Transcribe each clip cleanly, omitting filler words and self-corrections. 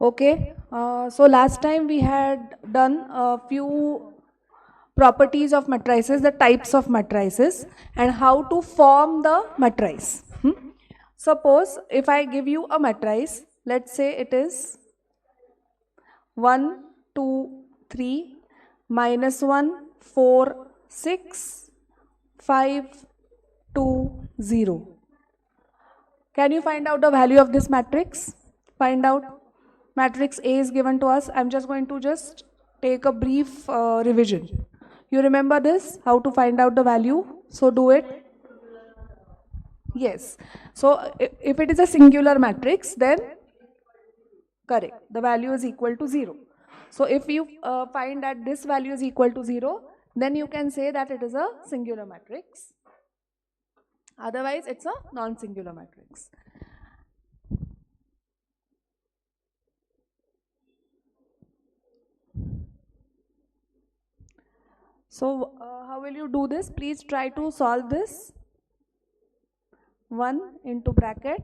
Okay, so last time we had done a few properties of matrices, the types of matrices, and how to form the matrice. Suppose if I give you a matrice, let's say it is 1, 2, 3, -1, 4, 6, 5, 2, 0. Can you find out the value of this matrix? Find out. Matrix A is given to us. I'm just going to take a brief revision. You remember this? How to find out the value? So do it. Yes. So if it is a singular matrix, then correct. The value is equal to 0. So if you find that this value is equal to 0, then you can say that it is a singular matrix. Otherwise, it's a non-singular matrix. So how will you do this? Please try to solve this. 1 into bracket,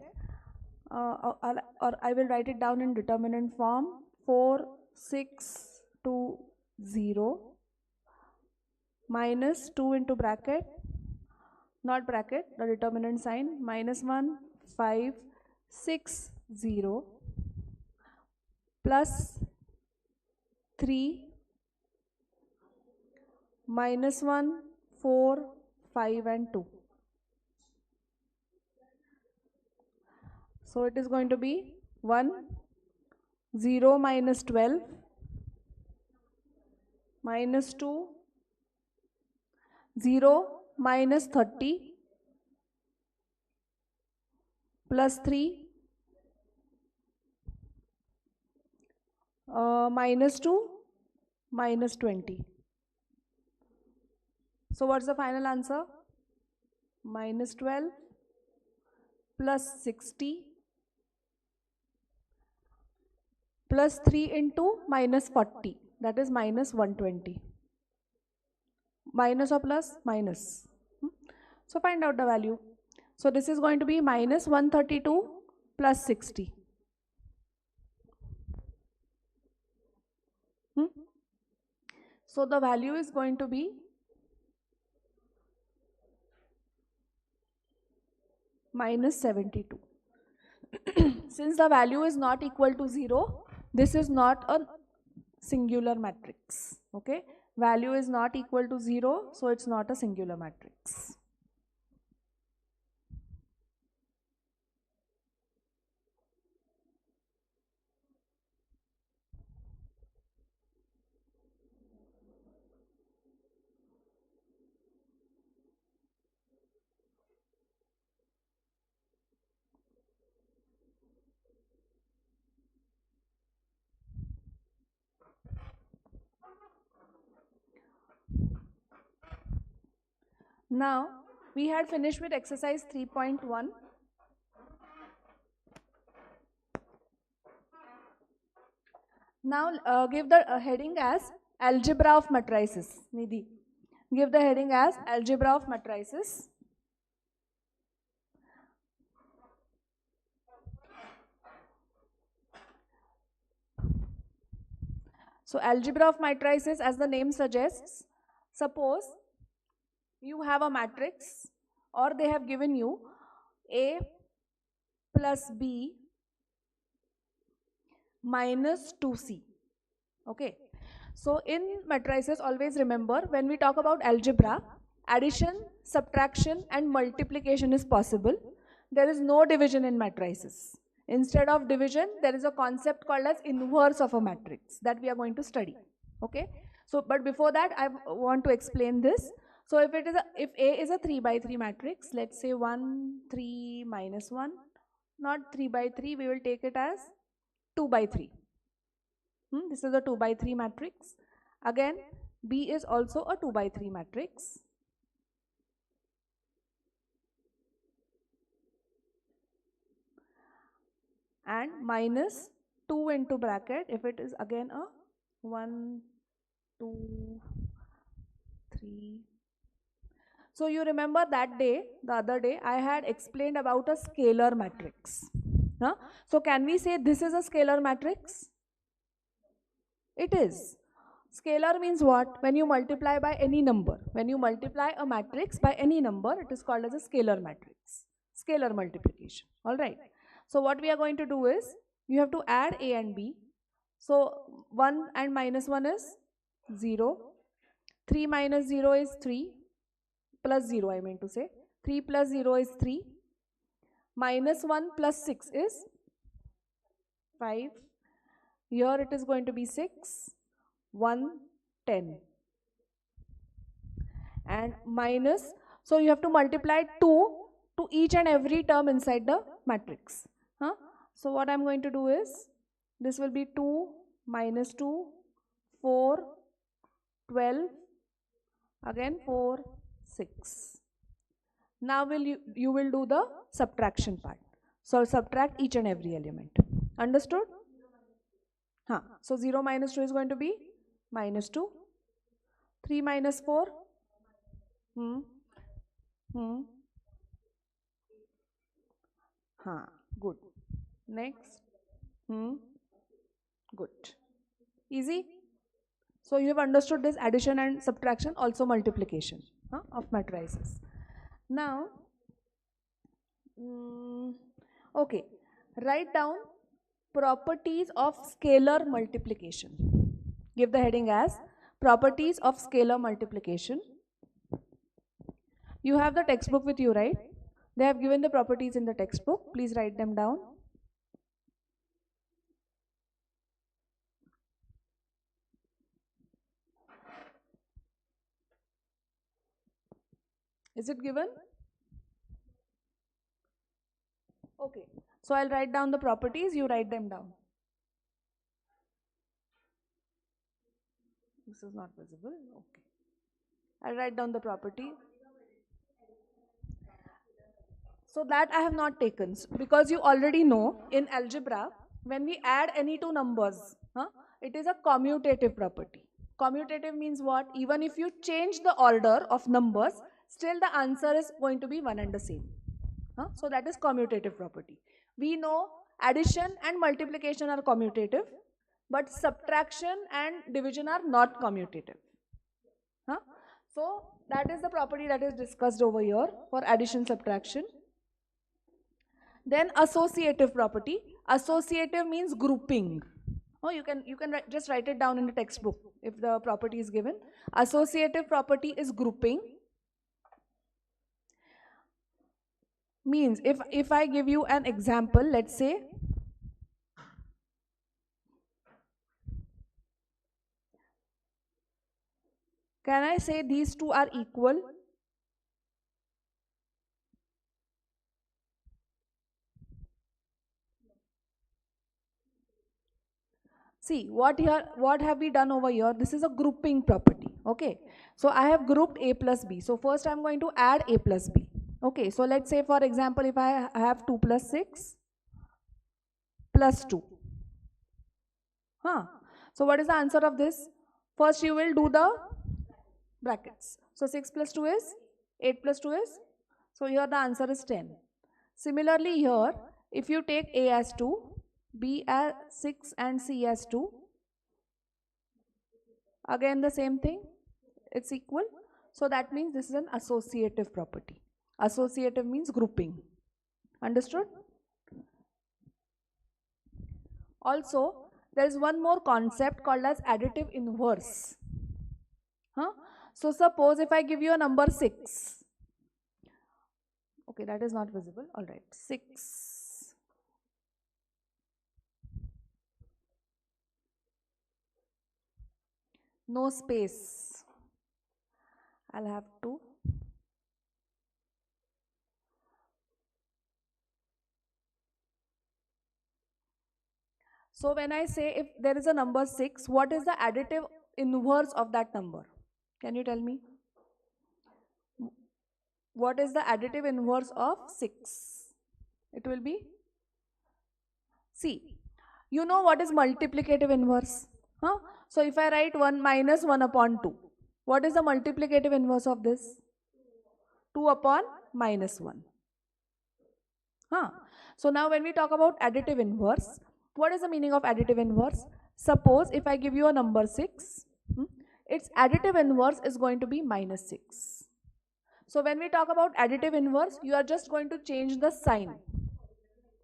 or I will write it down in determinant form. 4, 6, 2, 0, minus 2 into bracket, not bracket, the determinant sign, -1, 5, 6, 0, plus 3, -1, 4, 5 and 2. So it is going to be 1, 0 minus 12, minus 2, 0 minus 30, plus 3, minus 2, minus 20. So what's the final answer? Minus 12 plus 60 plus 3 into minus 40, that is minus 120. Minus or plus? Minus. So find out the value. So this is going to be minus 132 plus 60. So the value is going to be minus 72. Since the value is not equal to 0, this is not a singular matrix. Okay, value is not equal to 0, so it's not a singular matrix. Now we had finished with exercise 3.1. Now give the heading as algebra of matrices. Nidhi, give the heading as algebra of matrices. So algebra of matrices, as the name suggests, suppose you have a matrix or they have given you A plus B minus 2C. Okay. So in matrices, always remember, when we talk about algebra, addition, subtraction and multiplication is possible. There is no division in matrices. Instead of division, there is a concept called as inverse of a matrix that we are going to study. Okay. So but before that, I want to explain this. So if A is a 3 by 3 matrix, let's say 1, 3, minus 1, not 3 by 3, we will take it as 2 by 3. This is a 2 by 3 matrix. Again, B is also a 2 by 3 matrix. And minus 2 into bracket, if it is again a 1, 2, 3. So you remember that day, the other day, I had explained about a scalar matrix. So can we say this is a scalar matrix? It is. Scalar means what? When you multiply by any number. When you multiply a matrix by any number, it is called as a scalar matrix. Scalar multiplication. Alright. So what we are going to do is, you have to add A and B. So 1 and minus 1 is 0. 3 minus 0 is 3. Plus 0 I mean to say. 3 plus 0 is 3. Minus 1 plus 6 is 5. Here it is going to be 6. 1, 10. And minus, so you have to multiply 2 to each and every term inside the matrix. So what I'm going to do is, this will be 2 minus 2, 4, 12, again 4, 6. Now you will do the subtraction part. So subtract each and every element. Understood? So 0 minus 2 is going to be minus 2. 3 minus 4. Good. Next. Good. Easy? So you have understood this addition and subtraction, also multiplication of matrices. Now, okay, write down properties of scalar multiplication. Give the heading as properties of scalar multiplication. You have the textbook with you, right? They have given the properties in the textbook. Please write them down. Is it given? Okay. So I'll write down the properties, you write them down. This is not visible. Okay. I'll write down the property. So that I have not taken, because you already know in algebra, when we add any two numbers, it is a commutative property. Commutative means what? Even if you change the order of numbers, still the answer is going to be one and the same. So that is commutative property. We know addition and multiplication are commutative, but subtraction and division are not commutative. So that is the property that is discussed over here for addition, subtraction. Then associative property. Associative means grouping. You can just write it down in the textbook if the property is given. Associative property is grouping. Means if I give you an example, let's say can I say these two are equal? See, what have we done over here? This is a grouping property. Okay. So I have grouped A plus B. So first I'm going to add A plus B. Okay. So let's say, for example, if I have 2 plus 6 plus 2. So what is the answer of this? First you will do the brackets. So 6 plus 2 is? 8 plus 2 is? So here the answer is 10. Similarly here, if you take A as 2, B as 6 and C as 2, again the same thing, it's equal. So that means this is an associative property. Associative means grouping. Understood? Also, there is one more concept called as additive inverse. So suppose if I give you a number 6. Okay, that is not visible. All right, 6. No space. I'll have to. So when I say if there is a number 6, what is the additive inverse of that number? Can you tell me? What is the additive inverse of 6? It will be? See, you know what is multiplicative inverse? So if I write 1 minus 1 upon 2, what is the multiplicative inverse of this? 2 upon minus 1. So now when we talk about additive inverse, what is the meaning of additive inverse? Suppose if I give you a number 6, its additive inverse is going to be minus 6. So when we talk about additive inverse, you are just going to change the sign,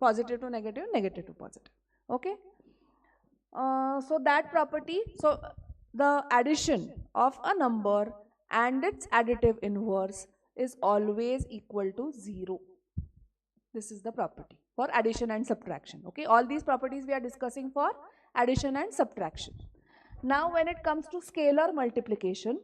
positive to negative, negative to positive. Okay. So that property, so the addition of a number and its additive inverse is always equal to 0. This is the property for addition and subtraction. Okay, all these properties we are discussing for addition and subtraction. Now when it comes to scalar multiplication,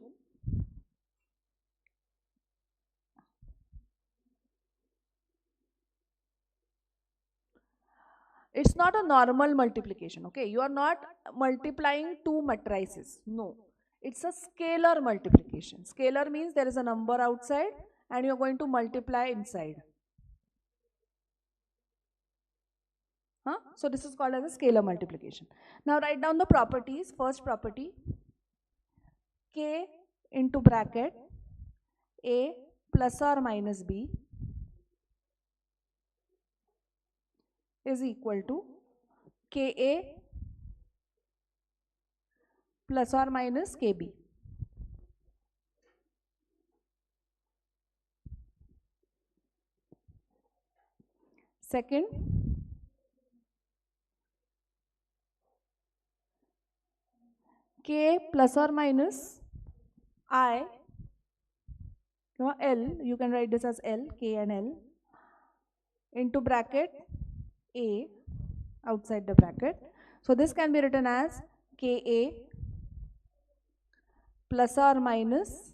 it's not a normal multiplication. Okay, you are not multiplying two matrices. No, it's a scalar multiplication. Scalar means there is a number outside and you are going to multiply inside. So this is called as a scalar multiplication. Now write down the properties. First property, k into bracket a plus or minus b is equal to ka plus or minus kb. Second, k plus or minus I, L, you can write this as L, k and L, into bracket a outside the bracket. So this can be written as ka plus or minus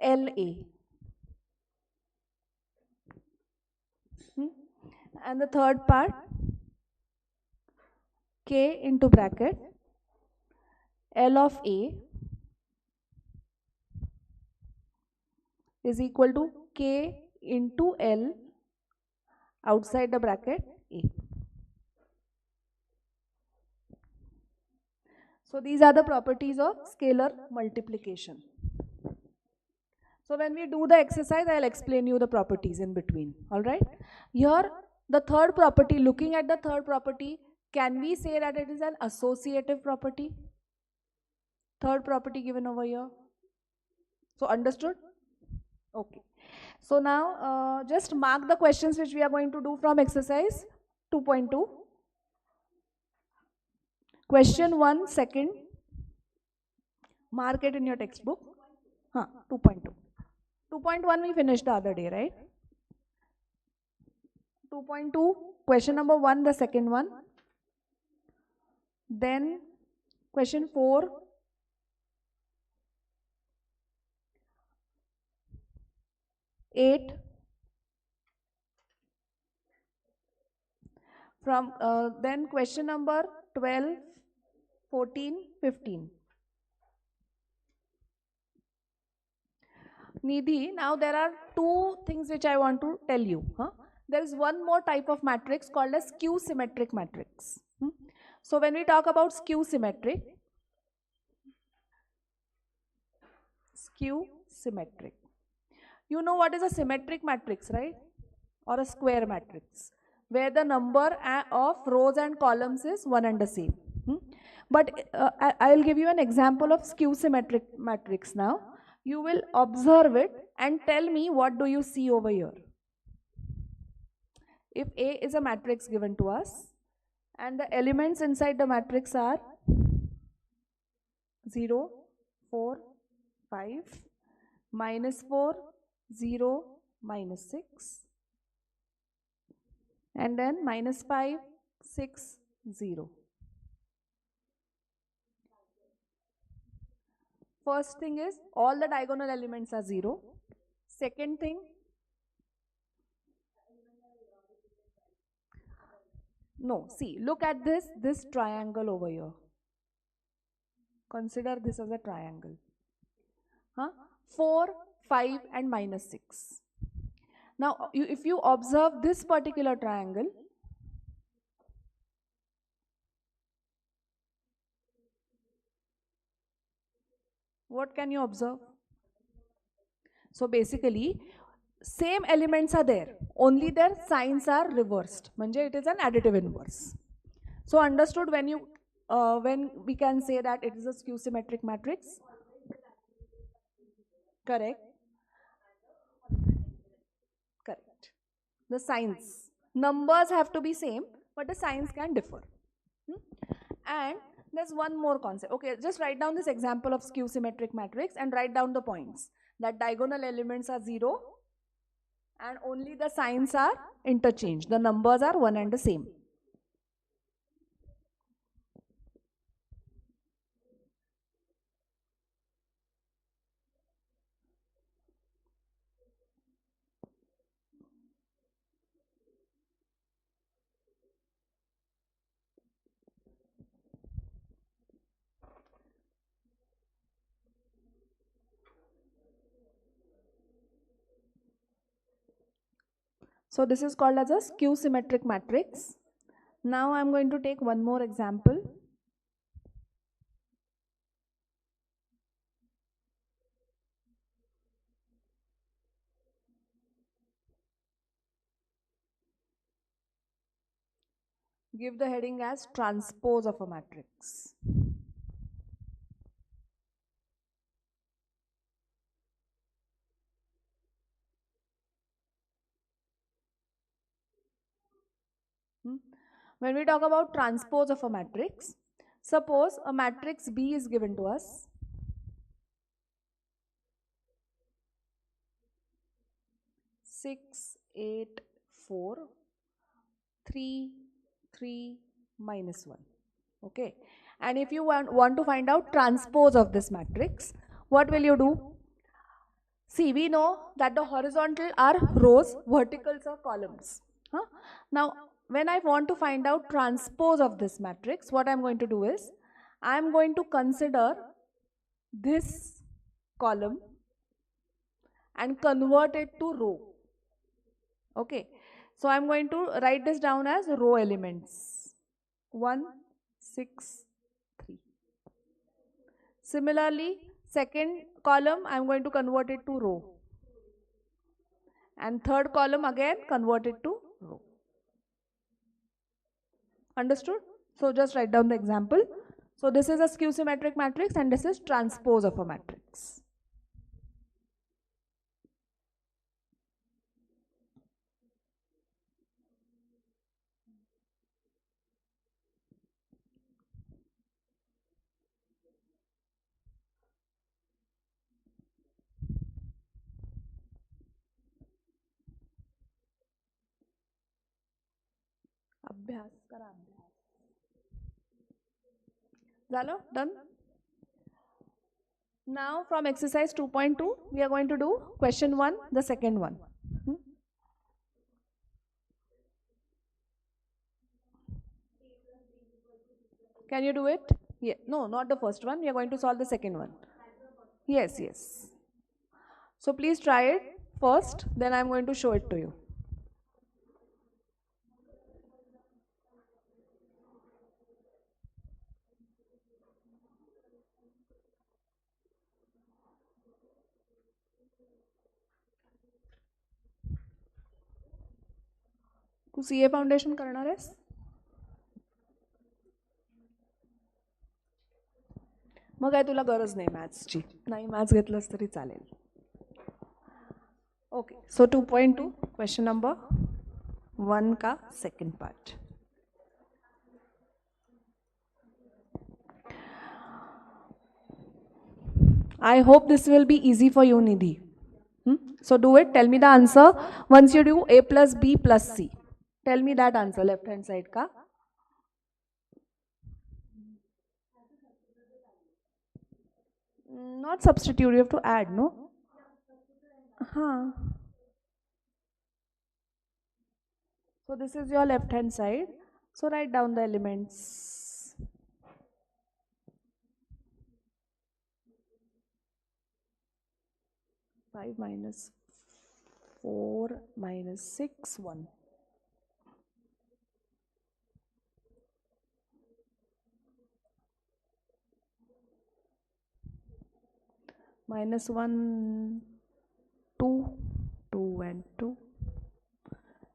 la. And the third part, k into bracket L of a is equal to k into L outside the bracket a. So these are the properties of scalar multiplication. So when we do the exercise, I'll explain you the properties in between. Alright. Here the third property, looking at the third property, can we say that it is an associative property? Third property given over here. So understood? Okay. So now just mark the questions which we are going to do from exercise 2.2. Question 1, second. Mark it in your textbook. 2.2. 2.1 we finished the other day, right? 2.2, question number 1, the second one. Then question 4. Eight. From then question number 12, 14, 15. Nidhi, now there are two things which I want to tell you. There is one more type of matrix called as skew symmetric matrix. So when we talk about skew symmetric, you know what is a symmetric matrix, right? Or a square matrix, where the number of rows and columns is one and the same. But I'll give you an example of skew symmetric matrix now. You will observe it and tell me what do you see over here. If A is a matrix given to us and the elements inside the matrix are 0, 4, 5, minus 4, 0, minus 6, and then minus 5, 6, 0. First thing is all the diagonal elements are 0. Second thing, no, see, look at this triangle over here. Consider this as a triangle. 4, 5 and minus 6. Now, if you observe this particular triangle, what can you observe? So basically, same elements are there, only their signs are reversed. Manje it is an additive inverse. So understood, when you when we can say that it is a skew symmetric matrix? Correct. Correct. The signs. Numbers have to be same, but the signs can differ. Hmm? And there's one more concept. Okay, just write down this example of skew symmetric matrix and write down the points. That diagonal elements are 0 and only the signs are interchanged. The numbers are one and the same. So this is called as a skew symmetric matrix. Now I'm going to take one more example. Give the heading as transpose of a matrix. When we talk about transpose of a matrix, suppose a matrix B is given to us. Six, 8, 4, 3, 3, minus 1. Okay. And if you want to find out transpose of this matrix, what will you do? See, we know that the horizontal are rows, verticals are columns. Huh? Now, when I want to find out transpose of this matrix, what I'm going to do is, I'm going to consider this column and convert it to row. Okay. So I'm going to write this down as row elements. 1, 6, 3. Similarly, second column I'm going to convert it to row. And third column again convert it to row. Understood? So just write down the example. So this is a skew symmetric matrix and this is transpose of a matrix. अभ्यास करा अभ्यास. झालं? Done? Now from exercise 2.2, we are going to do question 1, the second one. Can you do it? Yeah. No, not the first one. We are going to solve the second one. Yes, yes. So please try it first, then I am going to show it to you. तू CA foundation करणार आहेस? मग काय तुला गरज नाही मॅथ्सची. नाही maths घेतलंस तरी चालेल. ओके. सो 2.2 क्वेश्चन नंबर 1 का second part. I hope this will be easy for you, Nidhi. So do it. Tell me the answer. Once you do A plus B plus C. Tell me that answer, left hand side ka. Not substitute, you have to add, no? So this is your left hand side. So write down the elements. Five minus 4 minus 6, 1. Minus 1, 2, 2 and 2.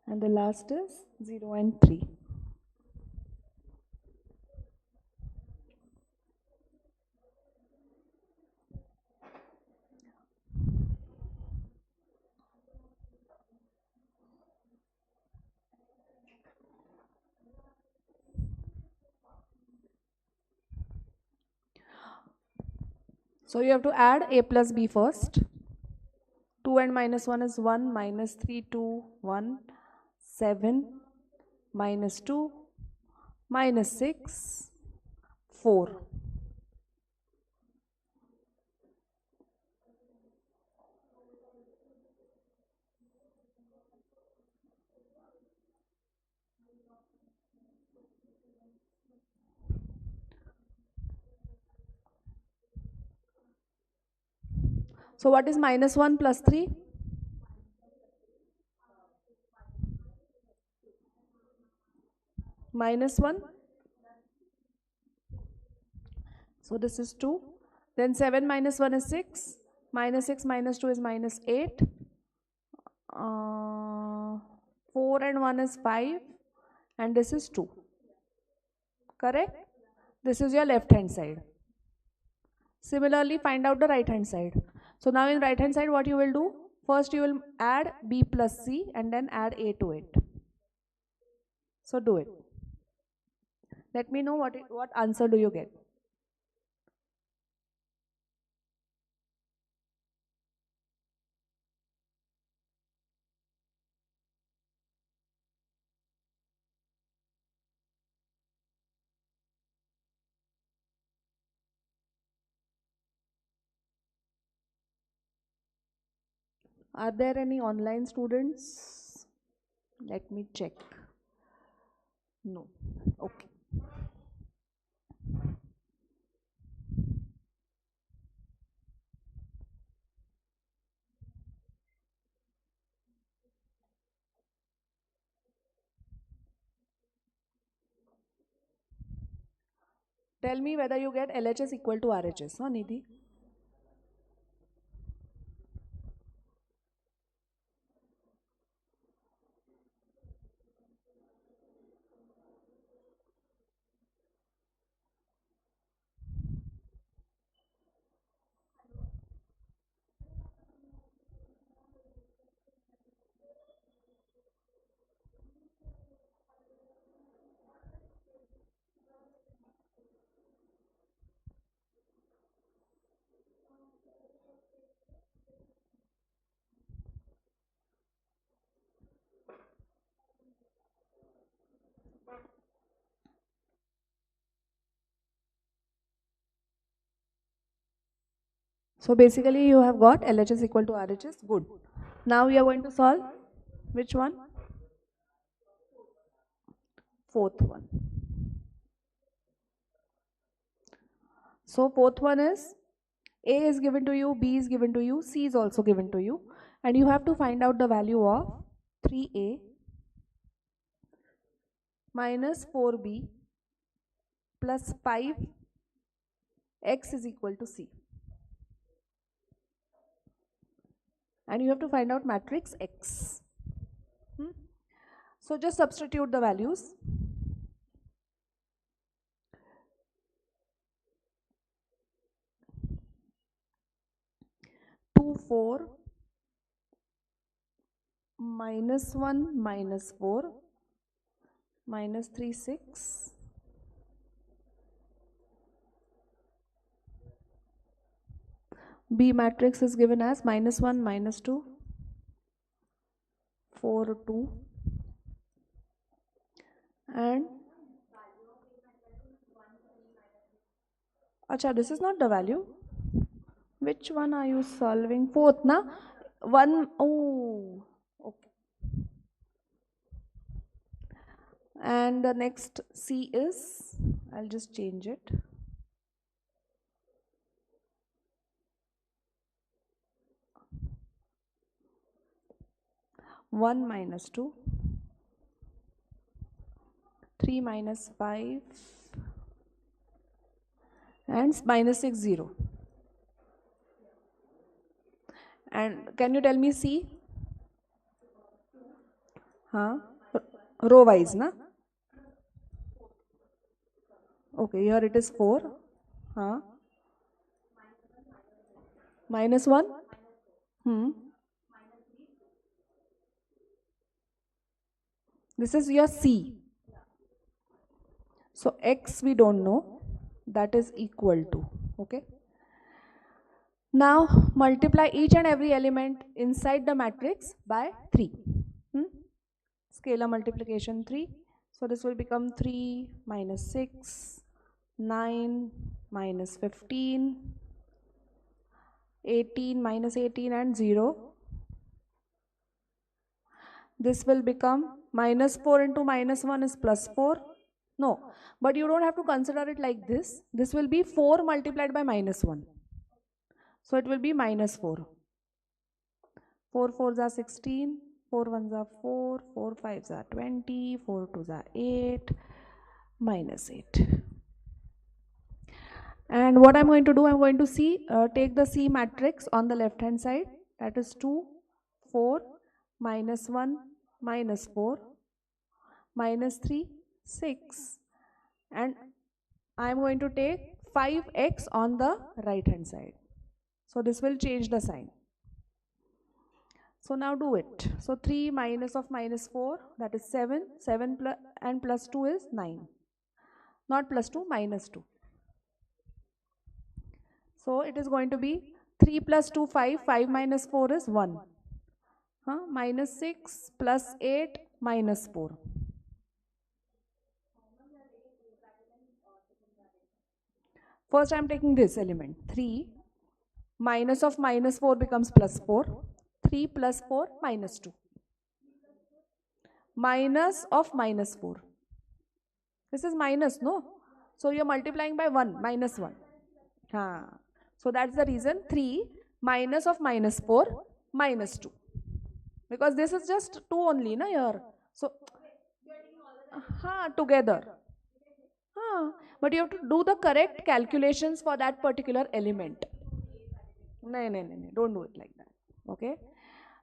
And the last is 0 and 3. So you have to add a plus b first. 2 and minus 1 is 1, minus 3, 2, 1, 7, minus 2, minus 6, 4. So what is minus 1 plus 3? Minus 1. So this is 2. Then 7 minus 1 is 6. Minus 6 minus 2 is minus 8. 4 and 1 is 5. And this is 2. Correct? This is your left hand side. Similarly, find out the right hand side. So now in right hand side, what you will do? First you will add b plus c and then add a to it. So do it. Let me know what answer do you get. Are there any online students? Let me check. No. Okay. Tell me whether you get LHS equal to RHS, huh, Nidhi? So basically you have got LHS equal to RHS. Good. Now we are going to solve which one? Fourth one. So fourth one is A is given to you, B is given to you, C is also given to you, and you have to find out the value of 3A minus 4B plus 5x is equal to C. And you have to find out matrix X. So just substitute the values. 2, 4, minus 1, minus 4, minus 3, 6. B matrix is given as minus 1, minus 2, 4, 2, and acha, this is not the value. Which one are you solving? Fourth, na? 1, oh, okay. And the next C is, I'll just change it. One minus 2, 3 minus 5, and minus 6, 0. And can you tell me C? Huh? Row wise, na? Okay, here it is 4. Huh? Minus 1? This is your C. So X we don't know. That is equal to. Okay. Now multiply each and every element inside the matrix by 3. Hmm? Scalar multiplication 3. So this will become 3 minus 6, 9 minus 15, 18 minus 18 and 0. This will become minus 4 into minus 1 is plus 4. No, but you don't have to consider it like this. This will be 4 multiplied by minus 1. So it will be minus 4. 4 4s are 16, 4 1s are 4, 4 5s are 20, 4 2s are 8, minus 8. And what I'm going to do, I'm going to take the C matrix on the left hand side. That is 2, 4, minus 1, minus 4, minus 3, 6. And I'm going to take 5x on the right hand side. So this will change the sign. So now do it. So 3 minus of minus 4, that is 7. 7 plus and plus 2 is 9. Not plus 2, minus 2. So it is going to be 3 plus 2, 5. 5 minus 4 is 1. Minus 6 plus 8 minus 4. First I am taking this element. 3 minus of minus 4 becomes plus 4. 3 plus 4 minus 2. Minus of minus 4. This is minus, no? So you are multiplying by 1, minus 1. So that's the reason 3 minus of minus 4 minus 2. Because this is just 2 only, na, here. So, together. But you have to do the correct calculations for that particular element. No, don't do it like that. Okay.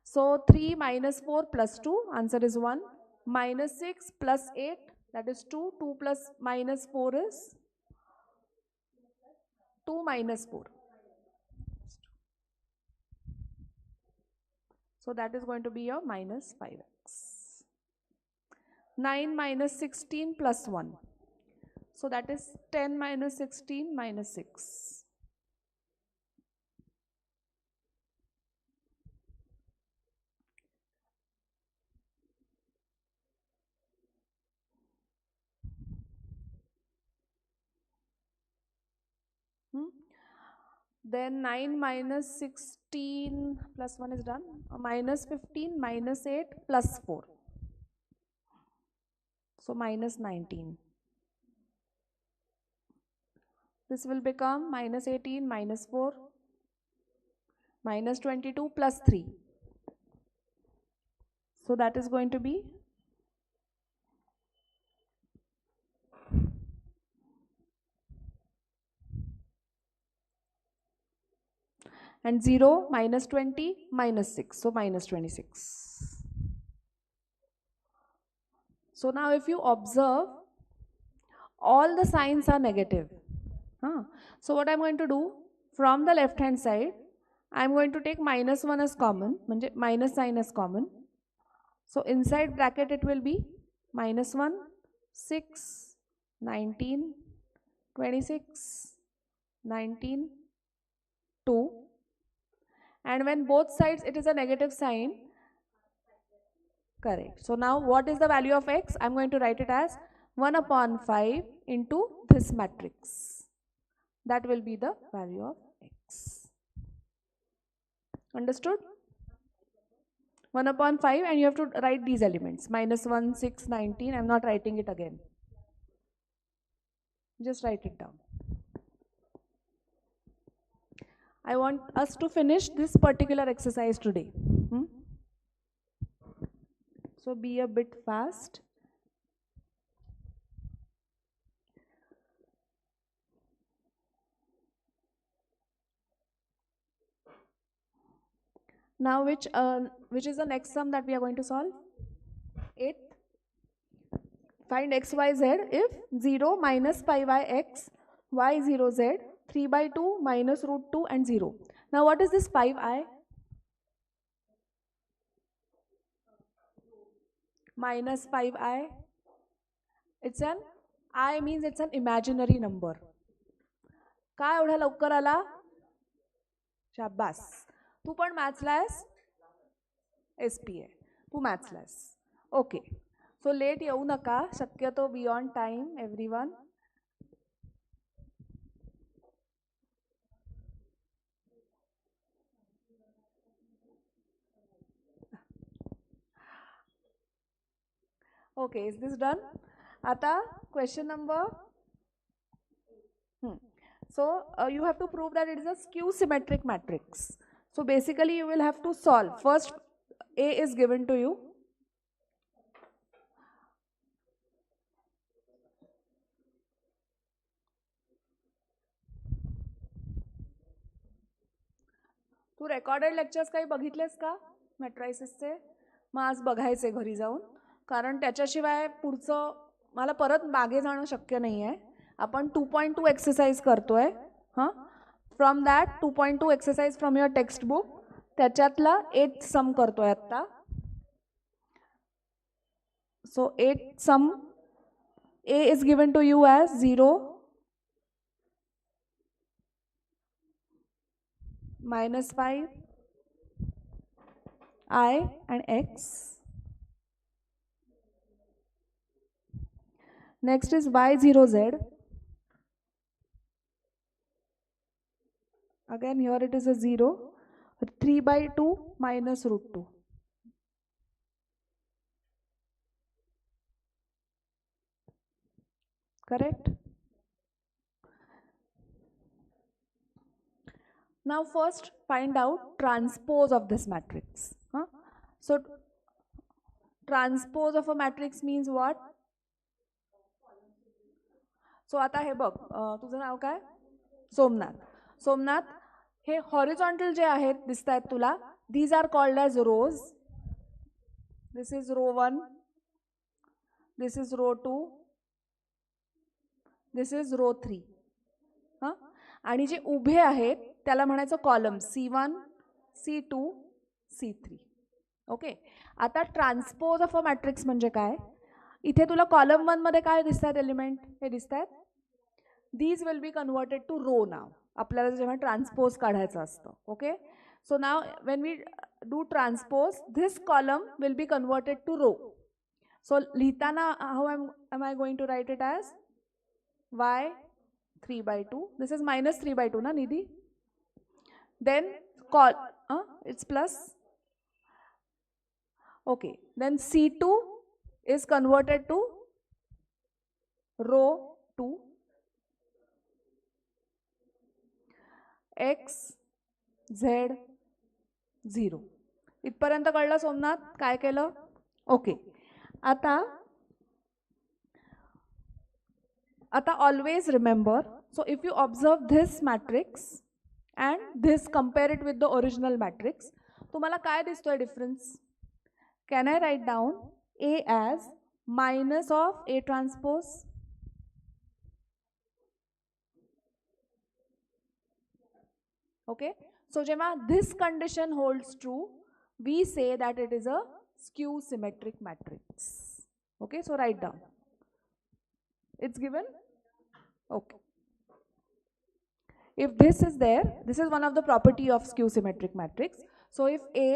So 3 minus 4 plus 2, answer is 1. Minus 6 plus 8, that is 2. 2 plus minus 4 is 2 minus 4. So that is going to be your minus 5x. 9 minus 16 plus 1. So that is 10 minus 16 minus 6. Then 9 minus 16 plus 1 is done. Minus 15 minus 8 plus 4. So minus 19. This will become minus 18 minus 4 minus 22 plus 3. So that is going to be and 0 minus 20 minus 6. So minus 26. So now if you observe, all the signs are negative. So what I'm going to do, from the left hand side, I'm going to take minus 1 as common, minus sign as common. So inside bracket it will be minus 1, 6, 19, 26, 19, 2. And when both sides it is a negative sign, correct. So now what is the value of x? I'm going to write it as 1 upon 5 into this matrix. That will be the value of x. Understood? 1 upon 5, and you have to write these elements. Minus 1, 6, 19. I'm not writing it again. Just write it down. I want us to finish this particular exercise today. So be a bit fast. Now which is the next sum that we are going to solve? 8th. Find x, y, z if 0 minus pi by x, y 0 z, 3 by 2 minus root 2 and 0. Now what is this 5i? Minus 5i. It's an, I means it's an imaginary number. काय एवढा लवकर आला? शाबास. तू पण मॅथ्सलायस? SPA. तू मॅथ्सलायस. Okay. So let येऊ नका, शक्यतो be on time everyone. Okay, is this done? Ata, question number. So you have to prove that it is a skew symmetric matrix. So basically you will have to solve. First, A is given to you. तू recorded lectures काही बघितलेस का मॅट्रायसिसचे? मग आज बघायचे घरी जाऊन, कारण त्याच्याशिवाय पुढचं मला परत मागे जाणं शक्य नाही आहे. आपण 2.2 एक्सरसाइज करतोय. हां, from that 2.2 exercise from your text book, त्याच्यातला 8 सम करतोय आत्ता. सो 8 सम A is given to you as 0, -5, I and X. Next is Y0Z. Again here it is a 0. 3/2 minus √2. Correct? Now first find out transpose of this matrix. So transpose of a matrix means what? So आता हे बघ, तुझं नाव काय? सोमनाथ. सोमनाथ, हे horizontal जे आहेत दिसतायत तुला, these are called as rows. This is row 1, this is row 2, this is row 3. हां, आणि जे उभे आहेत त्याला म्हणायचं column C1, C2, C3. Okay. आता ट्रान्सपोज ऑफ अ मॅट्रिक्स म्हणजे काय? इथे तुला कॉलम 1 मध्ये काय दिसतात एलिमेंट? हे दिसतात. These will be converted to row now, आपल्याला जेव्हा ट्रान्सपोज काढायचं असतं. Okay. So now when we do transpose, this column will be converted to row. So लिहिताना how am I going to write it as y 3/2. This is -3/2 na Nidhi? Then it's plus. Okay, then C2 is converted to row 2. X Z 0. इथपर्यंत कळलं सोमनाथ? काय केलं? Okay. आता always remember, so if you observe this matrix and this, compare it with the original matrix, तुम्हाला काय दिसतोय difference? Can I write down A as minus of A transpose? Okay, so जेव्हा this condition holds true, we say that it is a skew symmetric matrix. Okay, so write down. It's given. Okay. If this is there, this is one of the property of skew symmetric matrix. So if A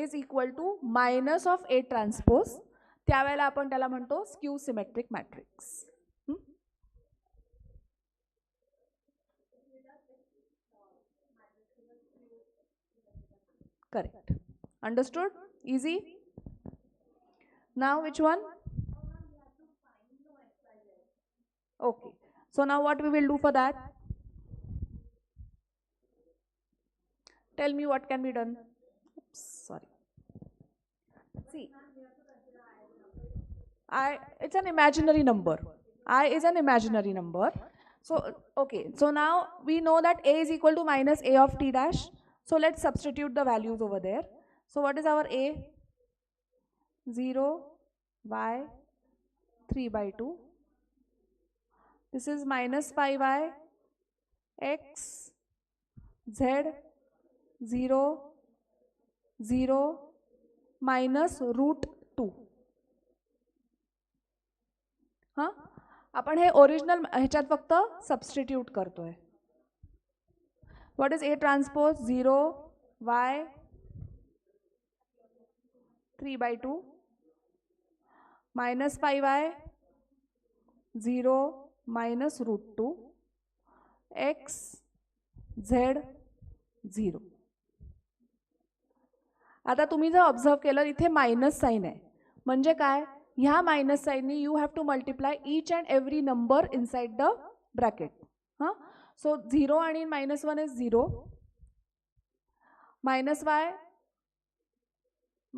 is equal to minus of A transpose, त्यावेळेला आपण त्याला म्हणतो skew symmetric matrix. Correct. Understood? Easy? Now which one? Okay. So now what we will do for that? Tell me what can be done. Oops, sorry. See, it's an imaginary number. I is an imaginary number. So, okay. So now we know that A is equal to minus A of t dash. So let's substitute the values over there. So what is our A? 0, y 3/2. This is minus 5y, x, z, 0, 0, minus √2. हां, आपण हे original ह्याच्यात फक्त substitute करतोय. What is A transpose? 0 y 3 by 2 minus 5y 0 minus root 2 x z 0. आता तुम्ही जर observe केलं इथे मायनस साइन आहे म्हणजे काय ह्या मायनस साइननी you have to multiply each and every number inside the bracket. हां सो 0 आणि -1 is 0 minus y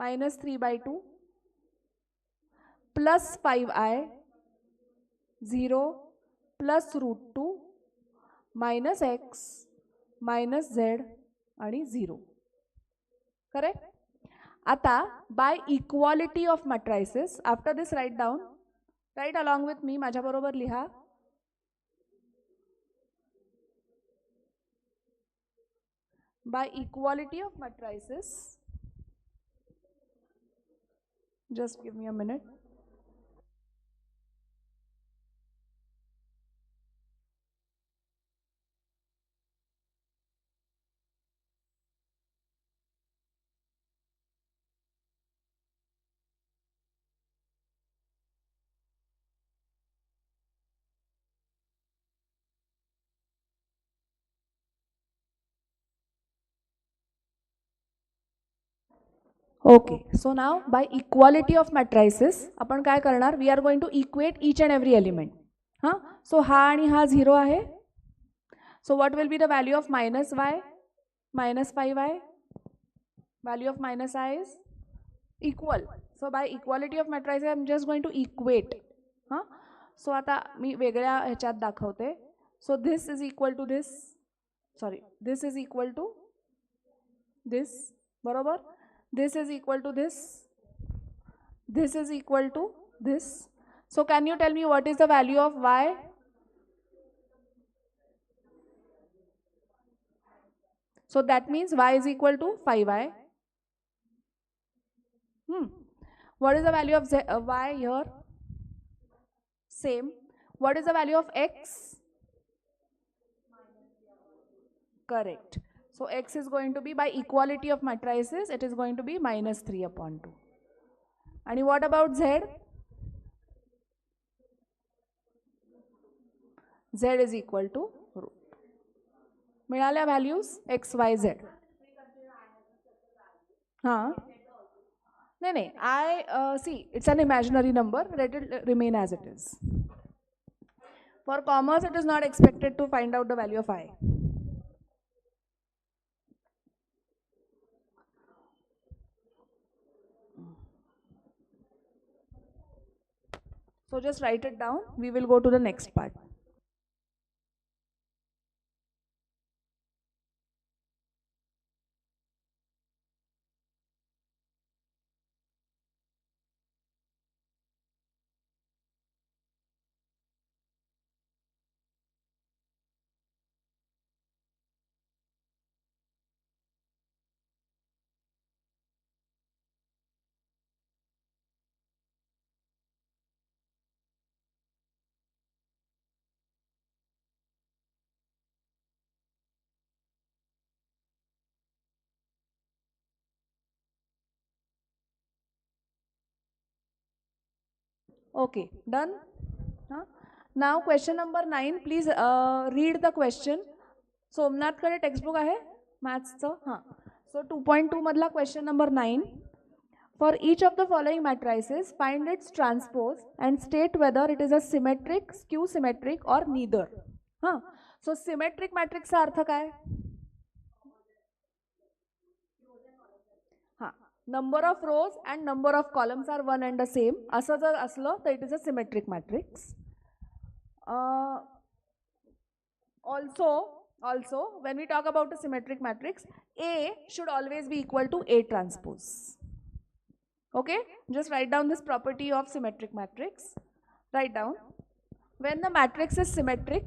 minus 3 by 2 plus 5i 0 plus root 2 minus x minus z आणि 0. करेक्ट. आता by equality of matrices after this write down write along with me माझ्या बरोबर लिहा. By equality of matrices, just give me a minute. Okay, so now by equality of matrices आपण काय करणार we are going to equate each and every element. हां so हा आणि हा 0 आहे. So what will be the value of minus y minus 5y? Value of minus I is equal. So by equality of matrices I am just going to equate. हां so आता मी वेगळ्या ह्याच्यात दाखवते. So this is equal to this, sorry this is equal to this, बरोबर. This is equal to this. This is equal to this. So can you tell me what is the value of y? So that means y is equal to 5y. What is the value of y here? Same. What is the value of x? Correct. So x is going to be, by equality of matrices, it is going to be minus 3 upon 2. And what about z? Z is equal to root. मिळाल्या values x, y, z. हाँ नहीं नहीं I see it's an imaginary number, let it remain as it is. For commerce it is not expected to find out the value of I. So just write it down. We will go to the next part. Okay, done. Now question number 9. Please read the question. Somnath कडे textbook आहे मॅथ्सचं. हां सो 2.2 मधला question number 9. For each of the following matrices, find its transpose and state whether it is a symmetric, skew symmetric or neither. हां सो symmetric मॅट्रिक्सचा अर्थ काय? हां number of rows and number of columns are one and the same. असं जर असलं तर it is a symmetric matrix. Also, when we talk about a symmetric matrix, A should always be equal to A transpose. Okay, just write down this property of symmetric matrix. Write down, when the matrix is symmetric,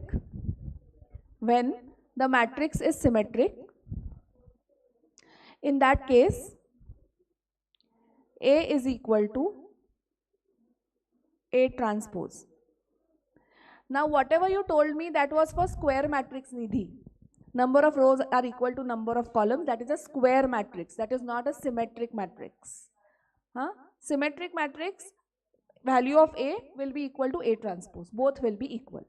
in that case A is equal to A transpose. Now whatever you told me, that was for square matrix, Nidhi. number of rows are equal to number of columns. That is a square matrix. That is not a symmetric matrix. Symmetric matrix, value of A will be equal to A transpose. Both will be equal.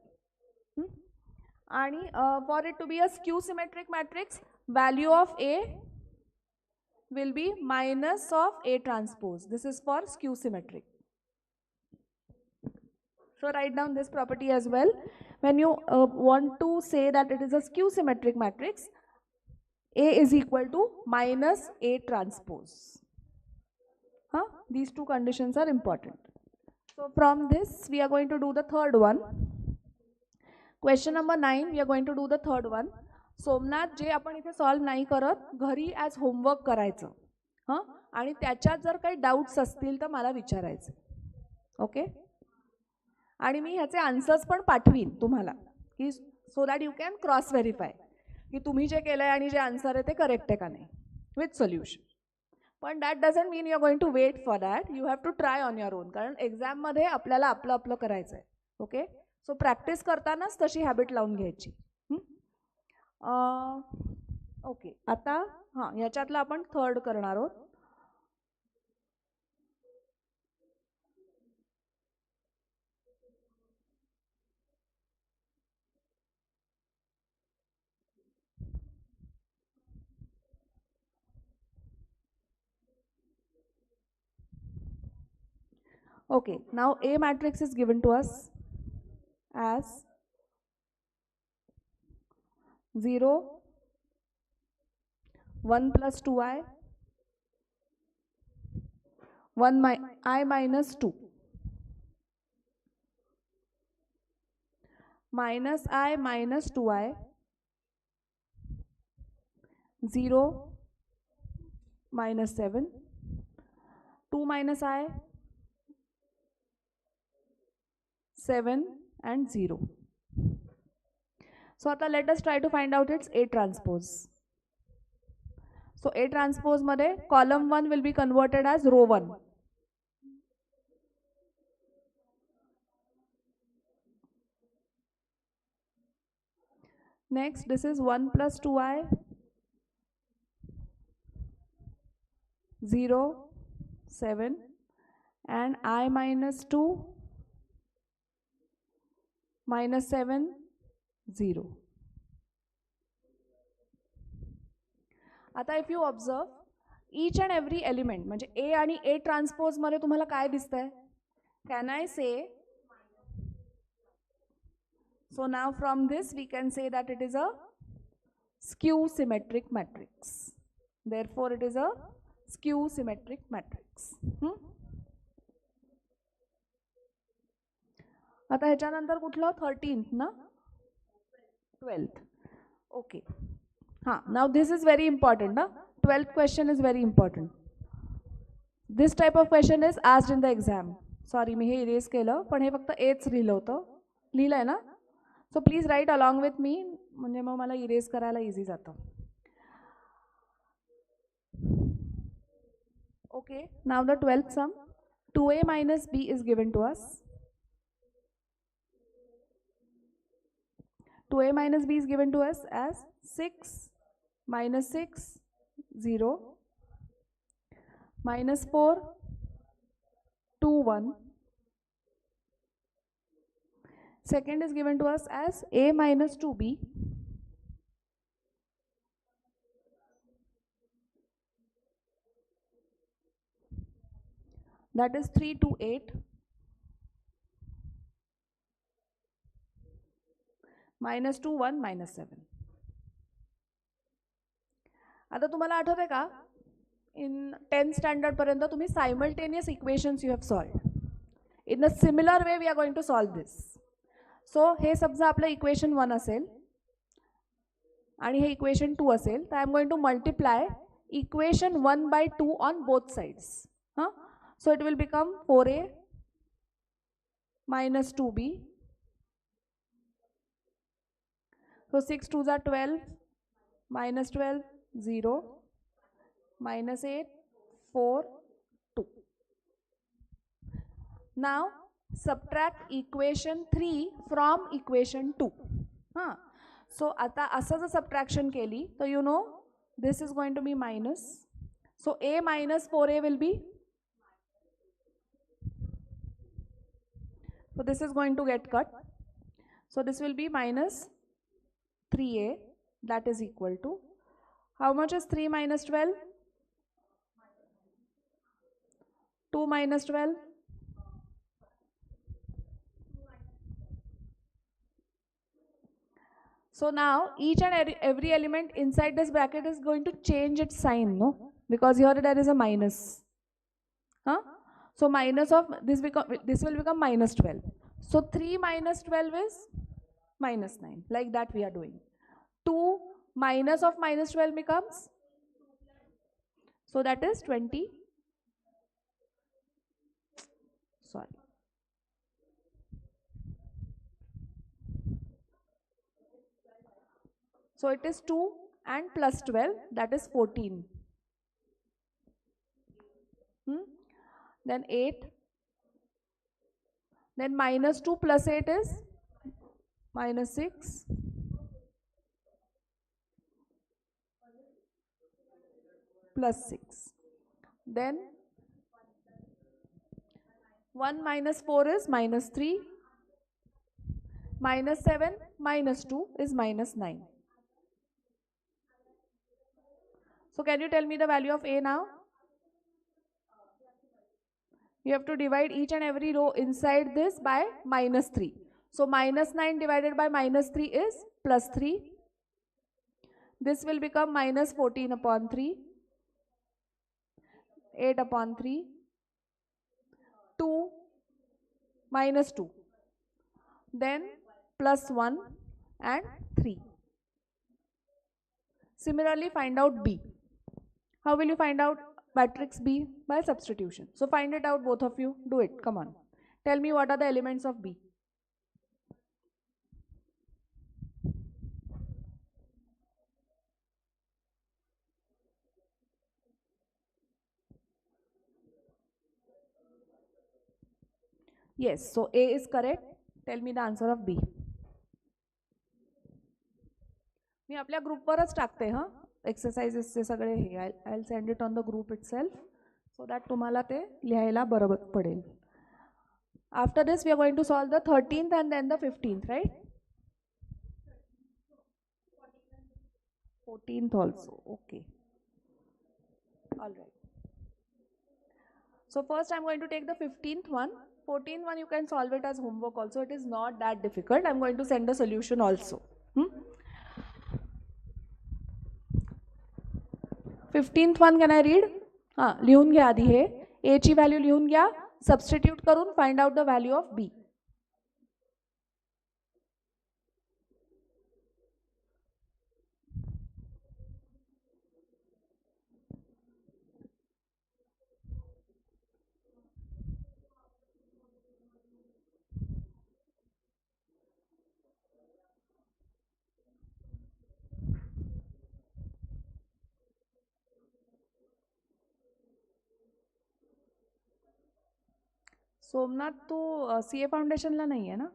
And for it to be a skew symmetric matrix, value of A will be minus of A transpose. This is for skew symmetric. So write down this property as well. When you want to say that it is a skew symmetric matrix, A is equal to minus A transpose. These two conditions are important. So from this we are going to do the third one. Question number 9, we are going to do the third one. Somnath, जे आपण इथे solve नाही करत, घरी as homework करायचं. आणि त्याच्यात जर काही डाऊट्स असतील तर मला विचारायचे. ओके. आणि मी ह्याचे आन्सर्स पण पाठवीन तुम्हाला, की so that you can cross verify की तुम्ही जे केलं आहे आणि जे आन्सर आहे ते करेक्ट आहे का नाही, विथ सोल्युशन. पण that doesn't mean you are going to wait for that. You have to try on your own, कारण एक्झाममध्ये आपल्याला आपलं आपलं करायचं आहे. ओके. सो प्रॅक्टिस करतानाच तशी हॅबिट लावून घ्यायची. ओके. आता ह्याच्यातलं आपण थर्ड करणार आहोत. Okay, now A matrix is given to us as 0, 1 plus 2i, 1 I minus 2, minus I minus 2i, 0 minus 7, 2 minus I, 7 and 0. So आता let us try to find out its A transpose. So A transpose मध्ये column 1 will be converted as row 1. Next, this is 1 plus 2i, 0, 7 and I minus 2, minus 7, 0. आता if you observe, each and every element म्हणजे A आणि A transpose मध्ये तुम्हाला काय दिसतंय? Can I say? So now from this we can say that it is a skew symmetric matrix. Therefore it is a skew symmetric matrix. आता ह्याच्यानंतर कुठलं 13th ना 12th. Okay. Now this is very important. 12th question is very important. This type of question is asked in the exam. Sorry, मी हे erase केलं, पण हे फक्त H लिहिलं होतं. लिहिलंय ना? So please write along with me, म्हणजे मग मला इरेज करायला इझी जातं. Okay, now the 12th sum. 2a minus b is given to us. 2a minus b is given to us as 6 minus 6, 0, minus 4, 2, 1. Second is given to us as a minus 2b. That is 3, 2, 8. Minus 2, 1, minus 7. आता तुम्हाला आठवतंय का, in 10th standard पर्यंत तुम्ही simultaneous equations you have solved. In a similar way we are going to solve this. So हे समजा आपलं equation 1 असेल आणि हे equation 2 असेल, तर I am going to multiply equation 1 by 2 on both sides. So it will become 4a minus 2b. So 6 2s are 12, minus 12, 0, minus 8, 4, 2. Now subtract equation 3 from equation 2. सो आता असं जर subtraction केली तर you know this is going to be minus. So a minus 4a will be, so this is going to get cut. So this will be minus 3a, that is equal to, how much is 3 minus 12? 2 minus 12? So now each and every element inside this bracket is going to change its sign, no? Because here there is a minus. Huh? So minus of this will become minus 12. So 3 minus 12 is minus 9. Like that we are doing. 2 minus of minus 12 becomes, so that is 20. Sorry. So it is 2 and plus 12, that is 14. Then 8. Then minus 2 plus 8 is minus 6. Plus 6. Then 1 minus 4 is minus 3. Minus 7 minus 2 is minus 9. So can you tell me the value of a now? You have to divide each and every row inside this by minus 3. So minus 9 divided by minus 3 is plus 3. This will become minus 14 upon 3. 8 upon 3. 2 minus 2. Then plus 1 and 3. Similarly, find out B. How will you find out matrix B? By substitution. So find it out, both of you. Do it. Come on. Tell me what are the elements of B. Yes, so A is correct. Tell me the answer of B. मी आपल्या ग्रुपवरच टाकते हां एक्सरसाइजेसचे सगळे हे. I will send it on the group itself so that तुम्हाला ते लिहायला बरं पडेल. After this we are going to solve the 13th and then the 15th, right? 14th also. Okay. All right. So first I'm going to take the 15th one. 14th one you can solve it as homework also. It is not that difficult. I'm going to send the solution also. 15th one can I read? हां लिहून घ्या आधी हे. A ची value लिहून घ्या. Substitute करून find out the value of B. Somnath तू CA फाउंडेशनला नाही आहे ना?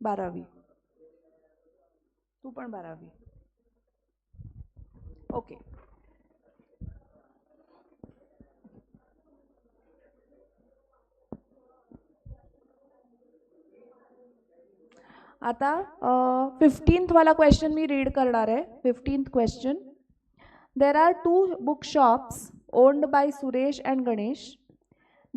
12वी. तू पण 12वी. ओके. आता 15th वाला क्वेश्चन मी रीड करणार आहे. 15th question. There are 2 book shops owned by Suresh and Ganesh.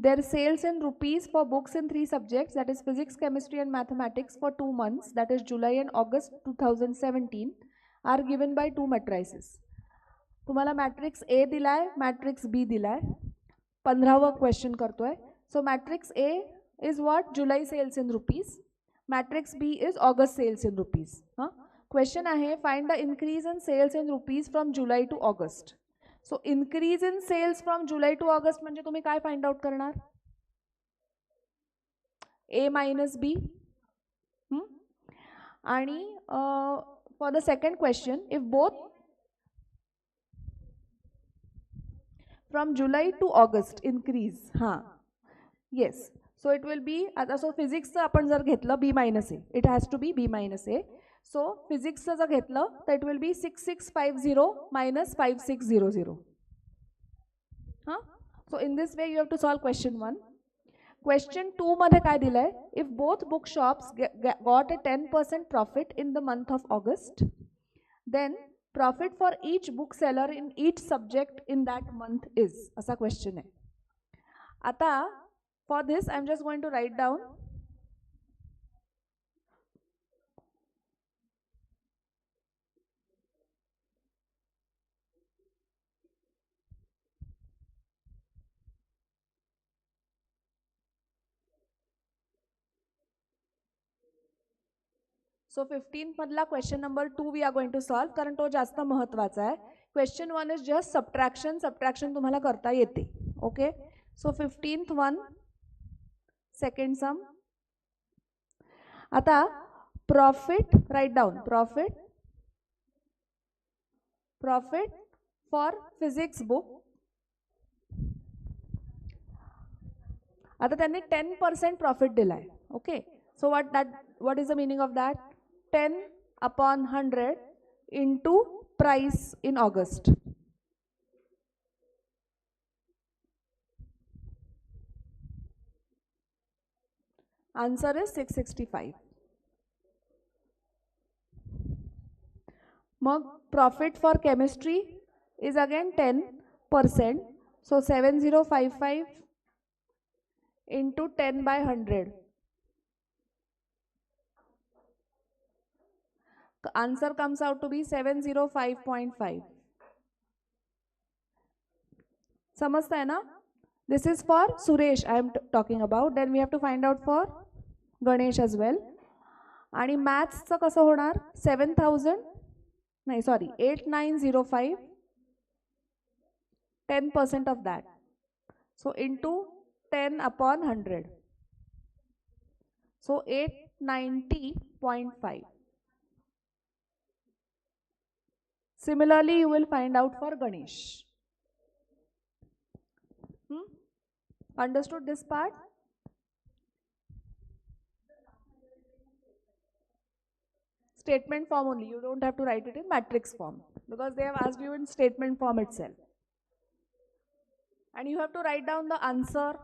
Their sales in rupees for books in 3 subjects, that is physics, chemistry and mathematics, for 2 months, that is July and August 2017, are given by 2 matrices. तुम्हाला matrix A दिलाय, matrix B दिलाय. 15वा question करतोय. सो matrix A is what? July sales in rupees. Matrix B is August sales in rupees. Question आहे, find the increase in sales in rupees from July to August. So increase in sales from July to August म्हणजे तुम्ही काय find out करणार? A minus B. आणि for the second question, if both from July to August increase, yes. So it will be, so physics आपण जर घेतलं b minus a, it has to be b minus a. So physics जर घेतलं तर it will be 6650 minus 5600. Huh? So in this way you have to solve question 1. Question 2 मध्ये काय दिलंय? If both bookshops got a 10% profit in the month of August, then profit for each bookseller in each subject in that month is, असा question आहे. आता for this I'm just going to write down so 15 मधला question number 2 we are going to solve कारण तो जास्त महत्वाचा आहे. Question 1 is just subtraction तुम्हाला करता येते. Okay, so 15th one, second sum. आता profit, write down profit for physics book. आता त्यांनी 10% प्रॉफिट दिलाय. Okay, so what is the meaning of that? 10 upon 100 into price in August. Answer is 665. Mug profit for chemistry is again 10%. So 7055 into 10 by 100. The answer comes out to be 705.5. समझता है ना? This is for Suresh I am talking about. Then we have to find out for Ganesh as well. आणि mathsचं कसं होणार? 8905, 10% of that. So into 10 upon 100. So 890.5. Similarly, you will find out for Ganesh. Understood this part? Statement form only. You don't have to write it in matrix form because they have asked you in statement form itself. And you have to write down the answer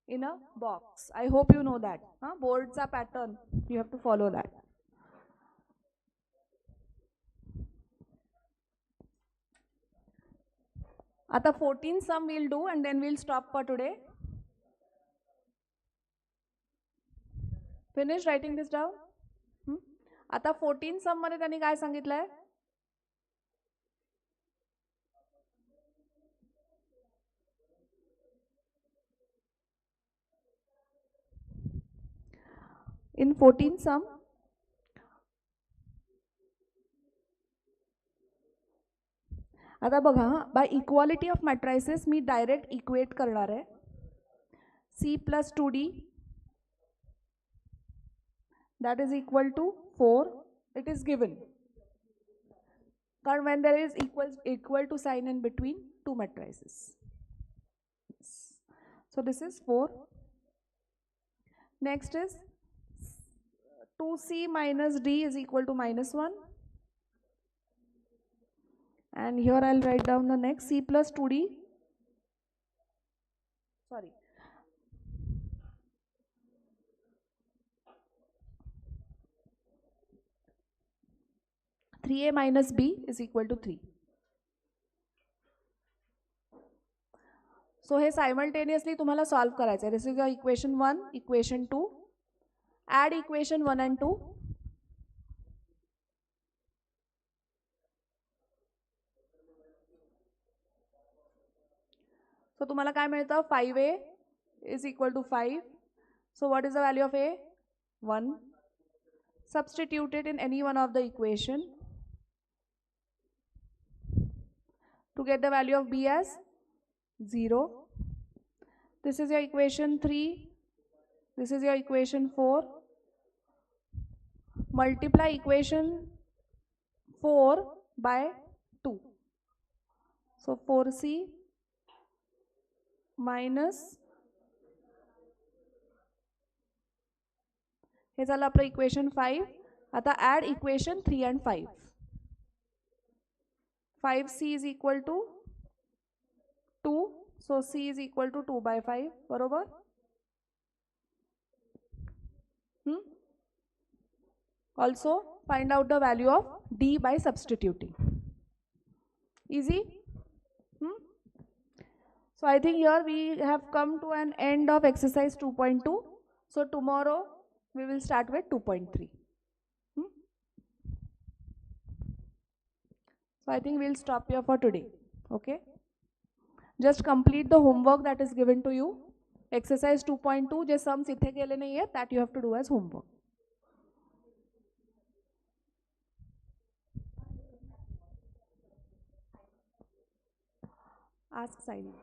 in a box. I hope you know that. Boards are pattern. You have to follow that. आता 14 sum we'll do and then we'll stop for today. Finish writing this down. आता 14 sum मध्ये त्यांनी काय सांगितलंय? In 14 sum, आता बघा bye equality of matrices me direct equate करणार आहे. C plus 2D that is equal to 4. It is given. When there is equal to sign in between two matrices. So this is 4. Next is 2C minus D is equal to -1. And here I'll write down the next C plus 2D. Sorry. 3A minus B is equal to 3. So hey simultaneously तुम्हाला solve करायचं आहे. This is your equation 1, equation 2. Add equation 1 and 2. So तुम्हाला काय मिळतं? 5A is equal to 5. So what is the value of A? 1. Substitute it in any one of the equation to get the value of B as 0. This is your equation 3. This is your equation 4. Multiply equation 4 by 2. So 4C minus हे झालं आपलं equation 5. आता add equation 3 and 5. 5c is equal to 2. So c is equal to 2 by 5. बरोबर? Also find out the value of d by substituting. Easy? So I think here we have come to an end of exercise 2.2. So tomorrow we will start with 2.3. So I think we'll stop here for today. Okay? Just complete the homework that is given to you. Exercise 2.2 J sums इथे केले नाही आहे, that you have to do as homework. Ask Saini.